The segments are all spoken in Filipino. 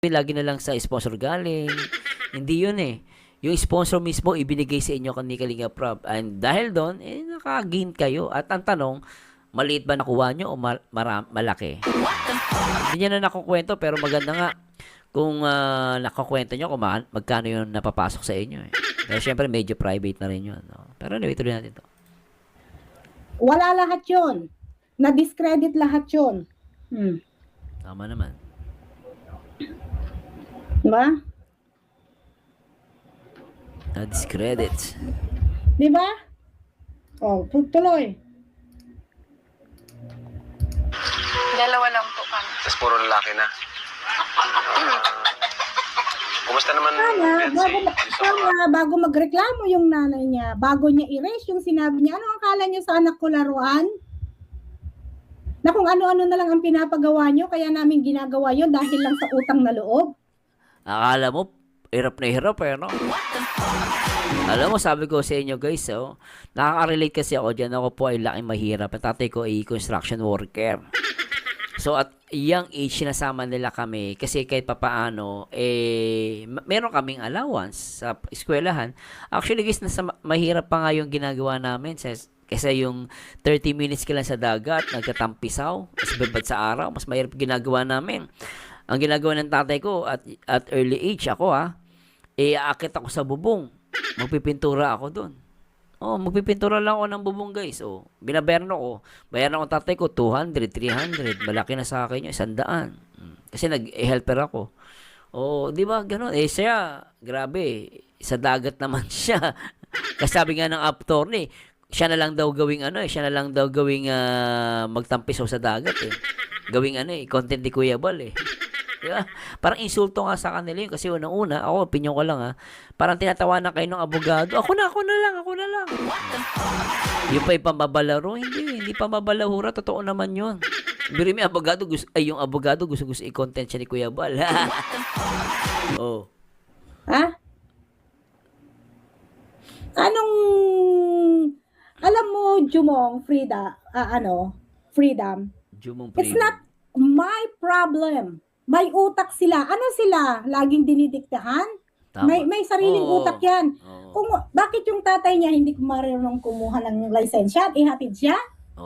lagi na lang sa sponsor galing. Hindi yun eh. Yung sponsor mismo ibinigay sa inyo ni Kalinga Prab. And dahil doon, naka-gain kayo. At ang tanong, maliit ba nakuha nyo o malaki? Hindi niya na nakukwento pero maganda nga kung nakakwento nyo kung magkano yung napapasok sa inyo eh. Pero syempre medyo private na rin yun. No? Pero anyway, tuloy natin to. Wala lahat yun. Na-discredit lahat yun. Tama naman. Diba? Na-discredit. Diba? Oh, tuloy. Dalawa lang po kami. Tapos puro lalaki na. Kumusta naman? Bago magreklamo yung nanay niya, bago niya erase yung sinabi niya, ano ang kala niyo sa anak ko laruan? Na kung ano-ano na lang ang pinapagawa niyo, kaya namin ginagawa yun dahil lang sa utang na loob. Akala mo, hirap na hirap eh, no? Alam mo, sabi ko sa inyo guys, nakaka-relate kasi ako dyan. Ako po ay laking mahirap. Ang tatay ko ay construction worker. So, at young age, sinasama nila kami. Kasi kahit papaano, meron kaming allowance sa eskwelahan. Actually guys, mahirap pa nga yung ginagawa namin. Kasi yung 30 minutes ka lang sa dagat, nagtatampisaw, mas babad sa araw, mas mahirap ginagawa namin. Ang ginagawa ng tatay ko at early age ako aakit ako sa bubong. Magpipintura ako doon. Magpipintura lang ako ng bubong guys. Binabayaran ako. Bayaran ako tatay ko 200, 300. Malaki na sa akin yun, 100. Kasi nag-helper ako. Di ba gano'n? Siya, grabe. Sa dagat naman siya. Kasi sabi nga ng attorney, siya na lang daw gawing magtampisaw sa dagat eh. Gawing content ni Kuya Bal eh. Diba? Parang insulto nga sa kanila yun kasi unang-una, ako, opinion ko lang parang tinatawanan kayo ng abogado. Ako na lang. Yung pa yung pamabalaro, hindi pamabalahura, totoo naman yun. Biro may abogado, yung abogado gusto i-content siya ni Kuya Bal. Ha? Alam mo, Jumong, Freedom, Jumong it's not my problem. May utak sila. Ano sila? Laging dinidiktahan? May sariling utak yan. Bakit yung tatay niya hindi marunong kumuha ng lisensya at ihatid siya?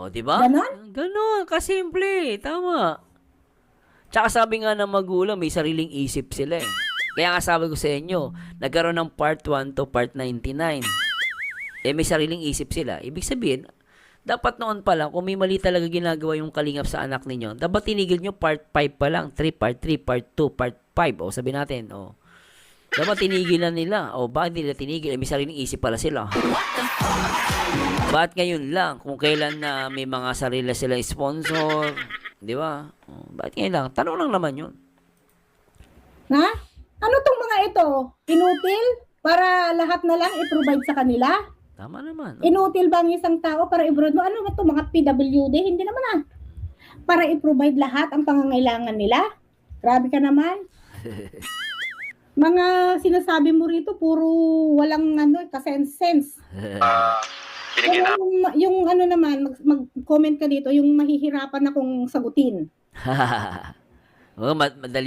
Diba? Ganon, kasimple. Tama. Tsaka sabi nga ng magulang, may sariling isip sila eh. Kaya nga sabi ko sa inyo, nagkaroon ng part 1 to part 99. May sariling isip sila. Ibig sabihin, dapat noon pa lang, kung may mali talaga ginagawa yung kalingap sa anak ninyo, dapat tinigil nyo part 5 pa lang. Part 3, part 2, part 5. Sabi natin, dapat tinigilan nila. Bakit nila tinigil? May sariling isip pala sila. Bakit ngayon lang? Kung kailan na may mga sarili sila sponsor, di ba? Bakit ngayon lang? Tanong lang naman yun. Ha? Ano tong mga ito? Inutil? Para lahat na lang i-provide sa kanila? Tama naman. Inutil ba ang isang tao para i-provide mo? Ano ba ito? Mga PWD? Hindi naman Para i-provide lahat ang pangangailangan nila? Grabe ka naman. Mga sinasabi mo rito, puro walang kasense. Yung naman, mag-comment ka dito, yung mahihirapan akong sagutin. Madali